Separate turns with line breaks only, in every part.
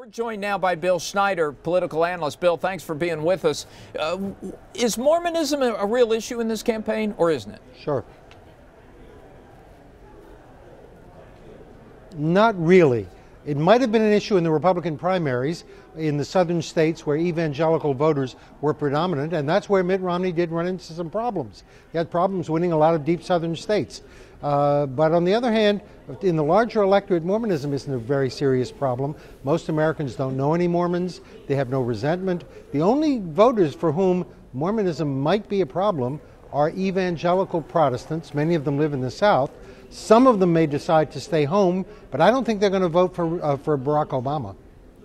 We're joined now by Bill Schneider, political analyst. Bill, thanks for being with us. Is Mormonism a real issue in this campaign, or isn't it?
Sure. Not really. It might have been an issue in the Republican primaries in the southern states where evangelical voters were predominant, and that's where Mitt Romney did run into some problems. He had problems winning a lot of deep southern states. But on the other hand, in the larger electorate, Mormonism isn't a very serious problem. Most Americans don't know any Mormons. They have no resentment. The only voters for whom Mormonism might be a problem are evangelical Protestants. Many of them live in the South. Some of them may decide to stay home, but I don't think they're going to vote for Barack Obama.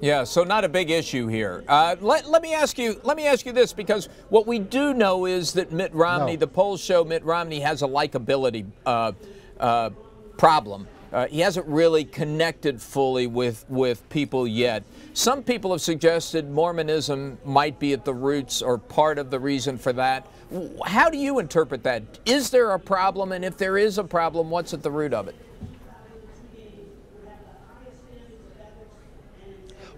Yeah, so not a big issue here. Let me ask you this, because what we do know is that Mitt Romney, the polls show Mitt Romney has a likability problem. He hasn't really connected fully with people yet. Some people have suggested Mormonism might be at the roots or part of the reason for that. How do you interpret that? Is there a problem? And if there is a problem, what's at the root of it?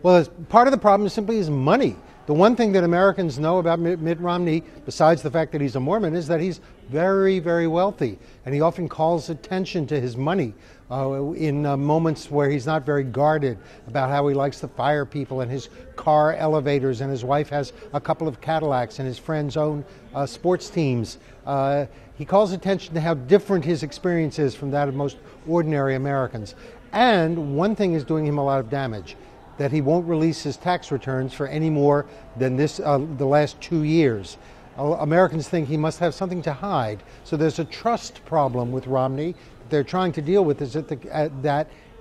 Well, part of the problem simply is money. The one thing that Americans know about Mitt Romney, besides the fact that he's a Mormon, is that he's very, very wealthy. And he often calls attention to his money in moments where he's not very guarded about how he likes to fire people and his car elevators, and his wife has a couple of Cadillacs and his friends own sports teams. He calls attention to how different his experience is from that of most ordinary Americans. And one thing is doing him a lot of damage, that he won't release his tax returns for any more than the last 2 years. Americans think he must have something to hide. So there's a trust problem with Romney that they're trying to deal with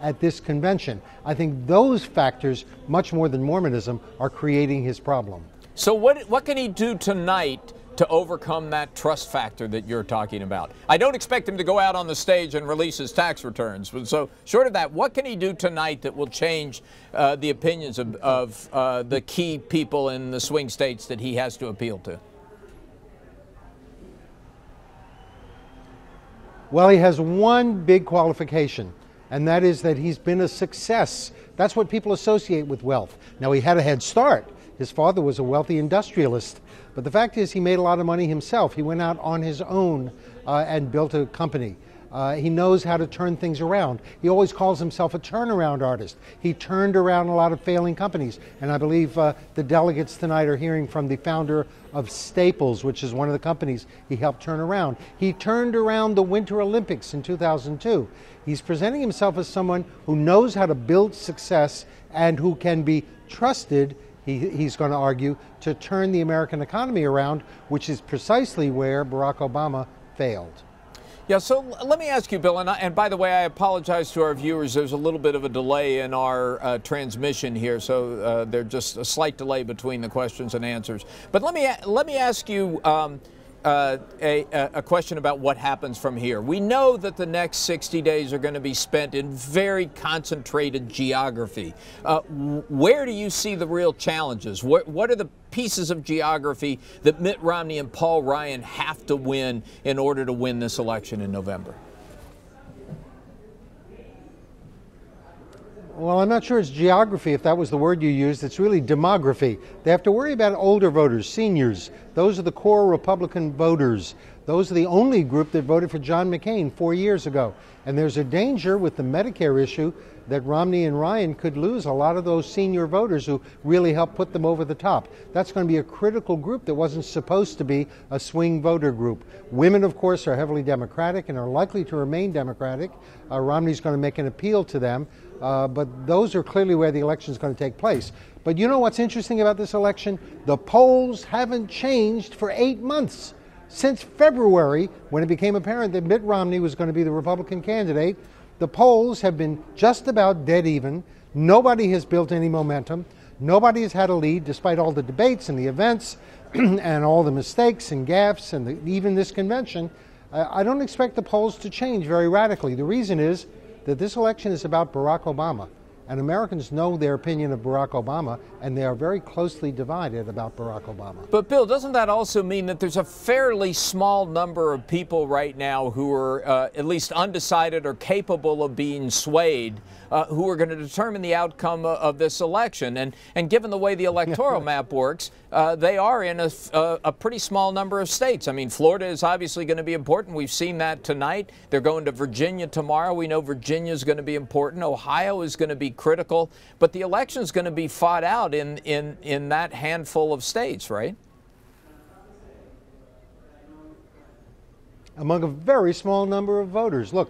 at this convention. I think those factors, much more than Mormonism, are creating his problem.
So what can he do tonight to overcome that trust factor that you're talking about? I don't expect him to go out on the stage and release his tax returns. But so short of that, what can he do tonight that will change the opinions of the key people in the swing states that he has to appeal to?
Well, he has one big qualification, and that is that he's been a success. That's what people associate with wealth. Now, he had a head start. His father was a wealthy industrialist. But the fact is, he made a lot of money himself. He went out on his own and built a company. He knows how to turn things around. He always calls himself a turnaround artist. He turned around a lot of failing companies. And I believe the delegates tonight are hearing from the founder of Staples, which is one of the companies he helped turn around. He turned around the Winter Olympics in 2002. He's presenting himself as someone who knows how to build success and who can be trusted, he's going to argue, to turn the American economy around, which is precisely where Barack Obama failed.
Yeah, so let me ask you, Bill, and by the way, I apologize to our viewers. There's a little bit of a delay in our transmission here, so there's just a slight delay between the questions and answers. But let me ask you a question about what happens from here. We know that the next 60 days are going to be spent in very concentrated geography. Where do you see the real challenges? What are the pieces of geography that Mitt Romney and Paul Ryan have to win in order to win this election in November?
Well, I'm not sure it's geography, if that was the word you used. It's really demography. They have to worry about older voters, seniors. Those are the core Republican voters. Those are the only group that voted for John McCain 4 years ago. And there's a danger with the Medicare issue that Romney and Ryan could lose a lot of those senior voters who really helped put them over the top. That's going to be a critical group that wasn't supposed to be a swing voter group. Women, of course, are heavily Democratic and are likely to remain Democratic. Romney's going to make an appeal to them. But those are clearly where the election is going to take place. But you know what's interesting about this election? The polls haven't changed for 8 months. Since February, when it became apparent that Mitt Romney was going to be the Republican candidate, the polls have been just about dead even. Nobody has built any momentum. Nobody has had a lead, despite all the debates and the events and all the mistakes and gaffes and even this convention. I don't expect the polls to change very radically. The reason is that this election is about Barack Obama. And Americans know their opinion of Barack Obama, and they are very closely divided about Barack Obama.
But Bill, doesn't that also mean that there's a fairly small number of people right now who are at least undecided or capable of being swayed, who are going to determine the outcome of this election? And given the way the electoral map works, they are in a pretty small number of states. I mean, Florida is obviously going to be important. We've seen that tonight. They're going to Virginia tomorrow. We know Virginia is going to be important. Ohio is going to be critical. But the election is going to be fought out in that handful of states, right?
Among a very small number of voters. Look,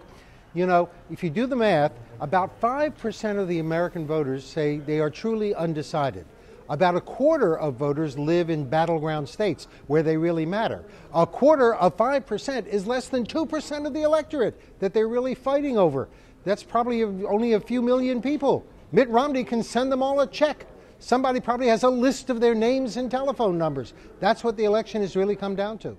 you know, if you do the math, about 5% of the American voters say they are truly undecided. About a quarter of voters live in battleground states where they really matter. A quarter of 5% is less than 2% of the electorate that they're really fighting over. That's probably only a few million people. Mitt Romney can send them all a check. Somebody probably has a list of their names and telephone numbers. That's what the election has really come down to.